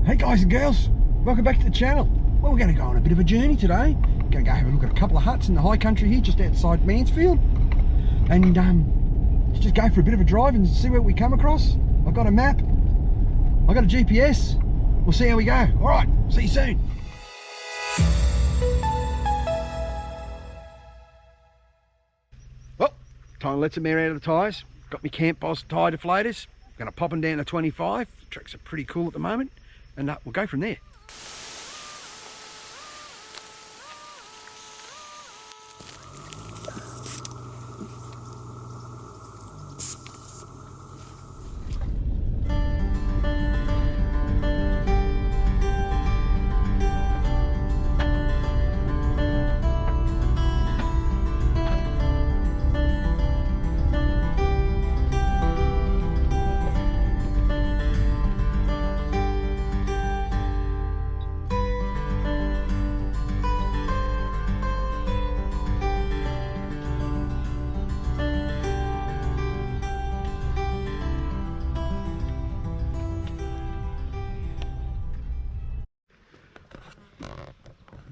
Hey guys and girls, welcome back to the channel. Well, we're going to go on a bit of a journey today. Going to go have a look at a couple of huts in the high country here just outside Mansfield, and let's just go for a bit of a drive and see what we come across. I've got a map, I've got a GPS. We'll see how we go. All right, see you soon. Well, time to let some air out of the tyres. Got my Campboss tyre deflators. Going to pop them down to 25. The tracks are pretty cool at the moment, and we'll go from there.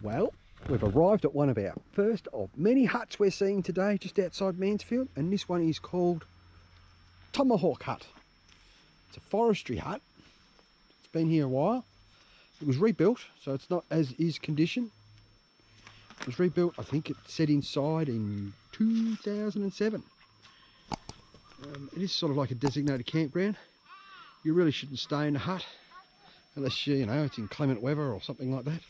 Well, we've arrived at one of our first of many huts we're seeing today just outside Mansfield, and this one is called Tomahawk Hut. It's a forestry hut. It's been here a while. It was rebuilt, so it's not as is condition. It was rebuilt, I think it set inside in 2007. It is sort of like a designated campground. You really shouldn't stay in a hut unless you know it's inclement weather or something like that.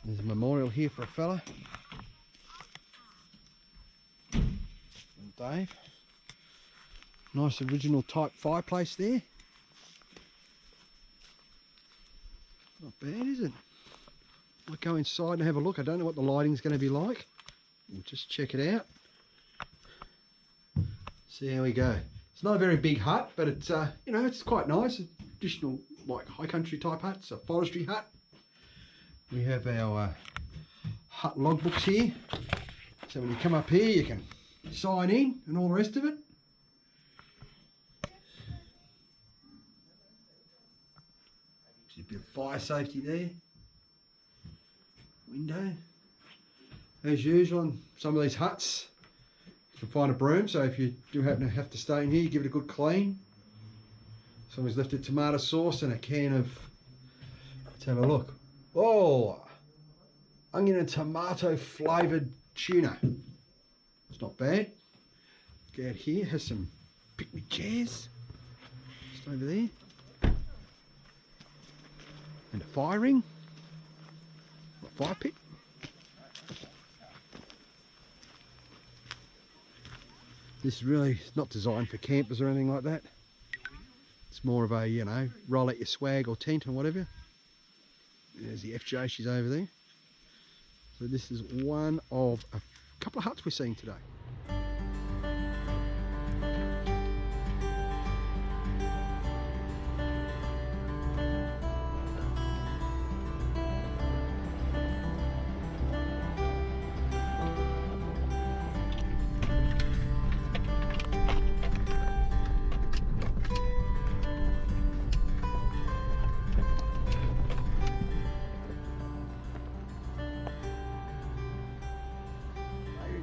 There's a memorial here for a fella. And Dave. Nice original type fireplace there. Not bad, is it? I'll go inside and have a look. I don't know what the lighting's going to be like. We'll just check it out. See how we go. It's not a very big hut, but it's you know, it's quite nice. A traditional like high country type hut. It's a forestry hut. We have our hut logbooks here, so when you come up here you can sign in and all the rest of it. Just a bit of fire safety there. Window. As usual on some of these huts, you can find a broom, so if you do happen to have to stay in here, give it a good clean. Someone's left a tomato sauce and a can of, let's have a look. Oh, onion and tomato flavoured tuna. It's not bad. Go out here, has some picnic chairs. Just over there. And a fire ring. A fire pit. This is really not designed for campers or anything like that. It's more of a, you know, roll out your swag or tent or whatever. There's the FJ, she's over there. So this is one of a couple of huts we're seeing today.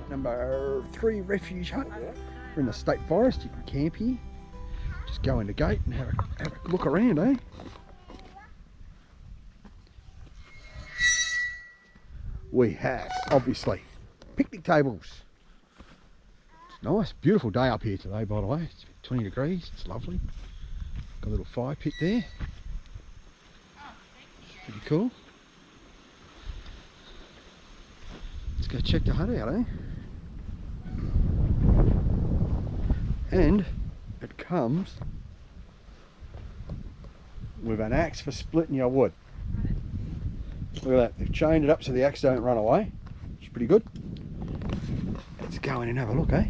Number 3 Refuge Hut. We're in the state forest. You can camp here. Just go in the gate and have a look around, eh? We have, obviously, picnic tables. It's nice, beautiful day up here today, by the way. It's 20 degrees, it's lovely. Got a little fire pit there. Pretty cool. Let's go check the hut out, eh? And it comes with an axe for splitting your wood. Look at that, they've chained it up so the axe don't run away. It's pretty good. Let's go in and have a look, eh?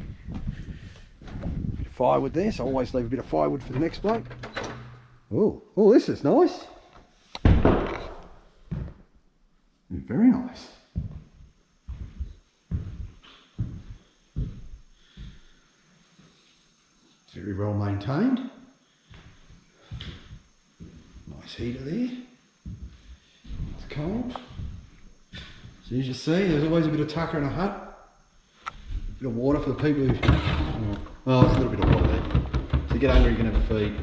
Bit of firewood there, so I always leave a bit of firewood for the next bloke. Oh, this is nice. Very nice. Very well maintained. Nice Nice heater there. It's cold. So as you see, there's always a bit of tucker in a hut. A bit of water for the people who... Oh, there's a little bit of water there. So you get hungry, you can have a feed.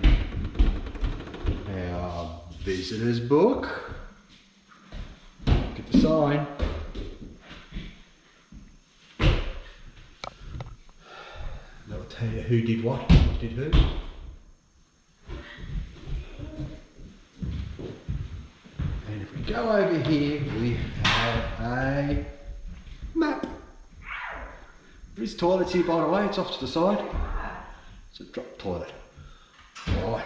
Our visitors book. Get the sign. That'll tell you who did what did who. And if we go over here, we have a map. There is toilets here, by the way. It's off to the side. It's a drop toilet. Right.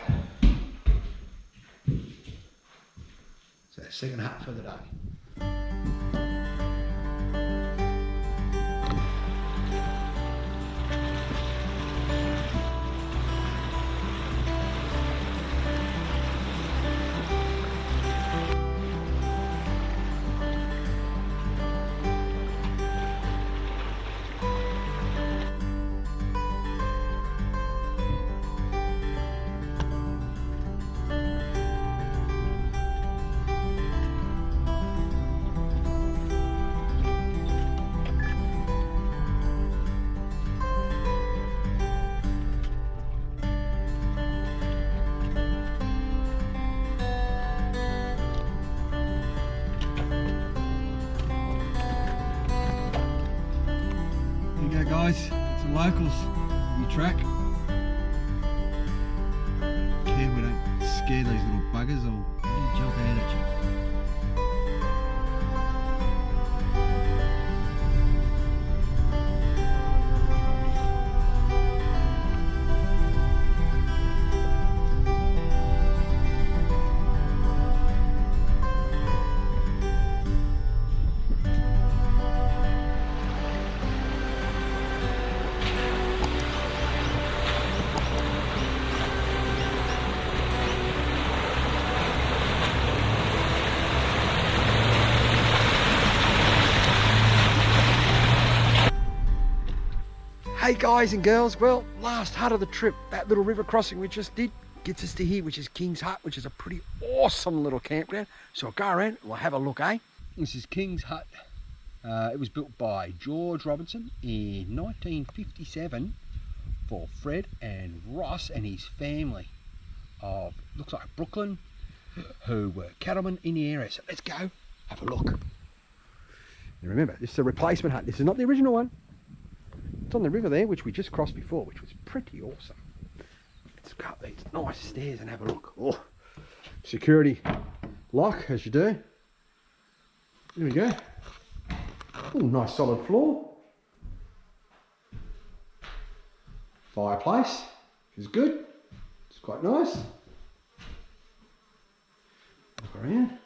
So second hut for the day. Guys, get some locals on the track. Care we don't scare these little buggers or jump out at you. Hey guys and girls, well, last hut of the trip, that little river crossing we just did, gets us to here, which is King's Hut, which is a pretty awesome little campground. So I'll go around and we'll have a look, eh? This is King's Hut. It was built by George Robinson in 1957 for Fred and Ross and his family of, looks like Brooklyn, who were cattlemen in the area. So let's go have a look. And remember, this is a replacement hut. This is not the original one. It's on the river there, which we just crossed before, which was pretty awesome. Let's go up these nice stairs and have a look. Oh, security lock, as you do. There we go. Oh, nice solid floor. Fireplace, which is good. It's quite nice. Look around.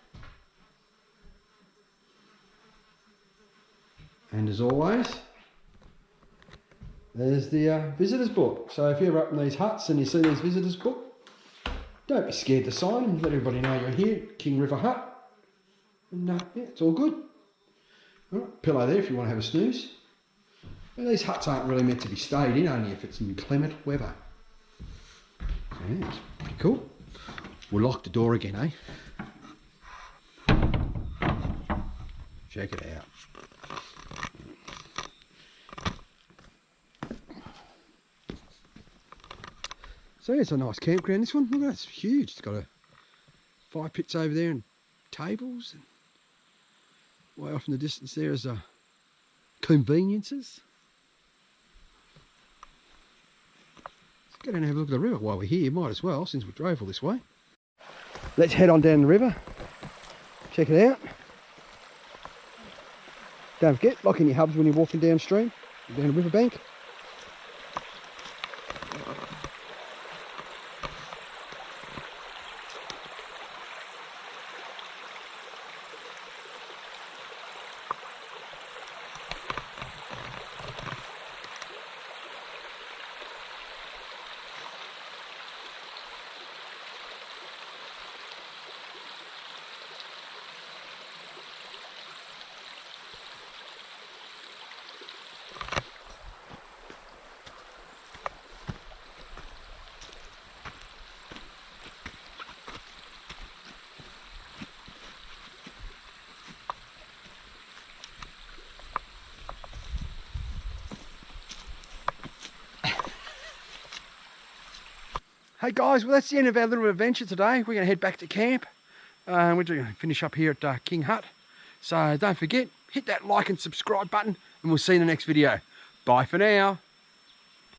And as always, there's the visitors book. So if you're up in these huts and you see these visitors book, don't be scared to sign and let everybody know you're here, King River Hut. And yeah, it's all good. All right, pillow there if you want to have a snooze. Well, these huts aren't really meant to be stayed in, only if it's inclement weather. So yeah, it's pretty cool. We'll lock the door again, eh? Check it out. So yeah, it's a nice campground, this one. Look at that, it's huge. It's got a fire pits over there and tables. And way off in the distance there is conveniences. Let's go down and have a look at the river while we're here. Might as well, since we drove all this way. Let's head on down the river. Check it out. Don't forget, lock in your hubs when you're walking downstream, down the riverbank. Hey guys, well that's the end of our little adventure today. We're going to head back to camp. We're going to finish up here at King Hut. So don't forget, hit that like and subscribe button, and we'll see you in the next video. Bye for now.